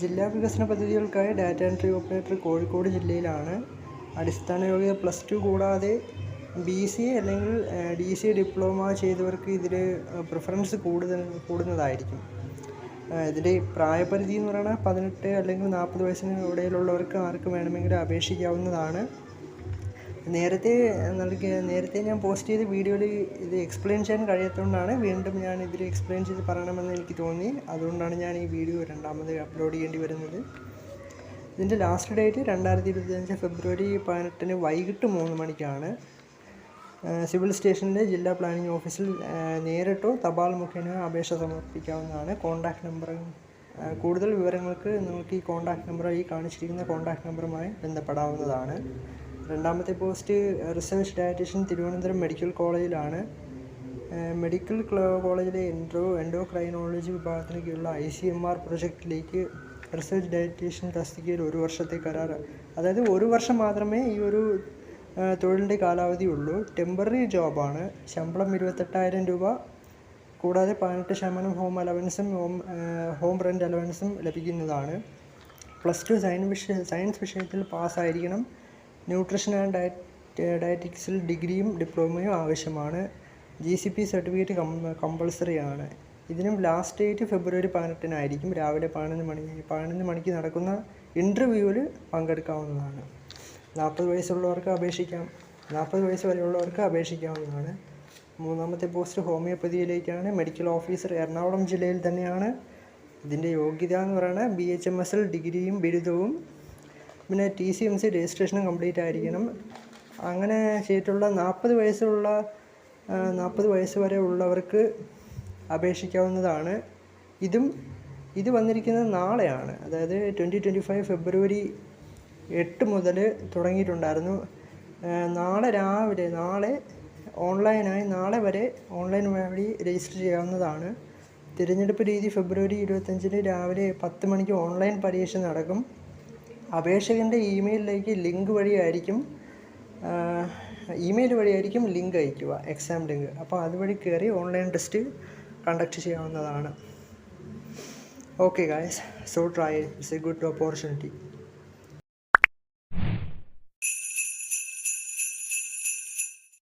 ജില്ലാ വികസന പദ്ധതികൾക്കായി data entry operator Kozhikode ജില്ലയിലാണ്. അടിസ്ഥാന യോഗ്യത +2 കൂടാതെ BCA അല്ലെങ്കിൽ DCA ഡിപ്ലോമ ചെയ്തവർക്ക് ഇതിൽ പ്രിഫറൻസ് കൂടുന്നതായിരിക്കും. ഇതിൻ്റെ പ്രായപരിധി എന്ന് പറയുന്നത് 18 അല്ലെങ്കിൽ 40 വയസ്സിന് ഇടയിലുള്ളവർക്ക് ആർക്കും വേണമെങ്കിലും അപേക്ഷിക്കാവുന്നതാണ്. നേരത്തെ ഞാൻ പോസ്റ്റ് ചെയ്ത വീഡിയോയിൽ ഇത് എക്സ്പ്ലെയിൻ ചെയ്യാൻ കഴിയാത്തതുകൊണ്ടാണ് വീണ്ടും ഞാൻ ഇതിൽ എക്സ്പ്ലെയിൻ ചെയ്ത് പറയണമെന്ന് എനിക്ക് തോന്നി. അതുകൊണ്ടാണ് ഞാൻ ഈ വീഡിയോ രണ്ടാമത് അപ്ലോഡ് ചെയ്യേണ്ടി വരുന്നത്. ഇതിൻ്റെ ലാസ്റ്റ് ഡേറ്റ് 2025 ഫെബ്രുവരി 18 വൈകിട്ട് 3 മണിക്കാണ്. സിവിൽ സ്റ്റേഷനിലെ ജില്ലാ പ്ലാനിംഗ് ഓഫീസിൽ നേരിട്ടോ തപാൽ മുഖേന അപേക്ഷ സമർപ്പിക്കാവുന്നതാണ്. കോൺടാക്റ്റ് നമ്പർ കൂടുതൽ വിവരങ്ങൾക്ക് നിങ്ങൾക്ക് ഈ കോൺടാക്റ്റ് നമ്പർ ഈ കാണിച്ചിരിക്കുന്ന കോൺടാക്റ്റ് നമ്പറുമായി ബന്ധപ്പെടാവുന്നതാണ്. രണ്ടാമത്തെ post research dietitian Thiruvananthapuram medical കോളേജിലാണ്. മെഡിക്കൽ കോളേജിലെ എൻഡോക്രൈനോളജി വിഭാഗത്തിന് കീഴിലുള്ള ICMR പ്രൊജക്റ്റിലേക്ക് റിസർച്ച് ഡയറ്റീഷ്യൻ തസ്തികയിൽ 1 വർഷത്തെ കരാർ, അതായത് 1 വർഷം മാത്രമേ ഈ ഒരു തൊഴിലിൻ്റെ കാലാവധി ഉള്ളൂ. ടെമ്പററി ജോബാണ്. ശമ്പളം 28,000 രൂപ കൂടാതെ 18% ഹോം അലവൻസും ഹോം റെൻ്റ് അലവൻസും ലഭിക്കുന്നതാണ്. +2 സയൻസ് വിഷയത്തിൽ പാസ്സായിരിക്കണം. ന്യൂട്രീഷൻ ആൻഡ് ഡയറ്റിക്സിൽ ഡിഗ്രിയും ഡിപ്ലോമയും ആവശ്യമാണ്. GCP സർട്ടിഫിക്കറ്റ് കമ്പൾസറി ആണ്. ഇതിനും ലാസ്റ്റ് ഡേറ്റ് ഫെബ്രുവരി 18 രാവിലെ 11 മണിക്ക് നടക്കുന്ന ഇൻ്റർവ്യൂവിൽ പങ്കെടുക്കാവുന്നതാണ്. 40 വയസ്സുള്ളവർക്ക് അപേക്ഷിക്കാം. 40 വയസ്സ് വരെയുള്ളവർക്ക് അപേക്ഷിക്കാവുന്നതാണ്. മൂന്നാമത്തെ പോസ്റ്റ് ഹോമിയോപ്പതിയിലേക്കാണ്. മെഡിക്കൽ ഓഫീസർ എറണാകുളം ജില്ലയിൽ തന്നെയാണ്. ഇതിൻ്റെ യോഗ്യത എന്ന് പറയുന്നത് BHMSൽ ഡിഗ്രിയും ബിരുദവും പിന്നെ TCMC രജിസ്ട്രേഷനും കംപ്ലീറ്റ് ആയിരിക്കണം. അങ്ങനെ ചെയ്തിട്ടുള്ള 40 വയസ്സ് വരെ ഉള്ളവർക്ക് അപേക്ഷിക്കാവുന്നതാണ്. ഇത് വന്നിരിക്കുന്നത് നാളെയാണ്, അതായത് 2025 ഫെബ്രുവരി 8 മുതൽ തുടങ്ങിയിട്ടുണ്ടായിരുന്നു. നാളെ ഓൺലൈനായി നാളെ വരെ ഓൺലൈൻ വഴി രജിസ്റ്റർ ചെയ്യാവുന്നതാണ്. തിരഞ്ഞെടുപ്പ് രീതി ഫെബ്രുവരി 25 രാവിലെ 10 മണിക്ക് ഓൺലൈൻ പരീക്ഷ നടക്കും. അപേക്ഷകൻ്റെ ഇമെയിലിലേക്ക് ഇമെയിൽ വഴിയായിരിക്കും ലിങ്ക് അയയ്ക്കുക, എക്സാം ലിങ്ക്. അപ്പോൾ അതുവഴി കയറി ഓൺലൈൻ ടെസ്റ്റ് കണ്ടക്ട് ചെയ്യാവുന്നതാണ്. Okay guys, so try it. It's a good opportunity.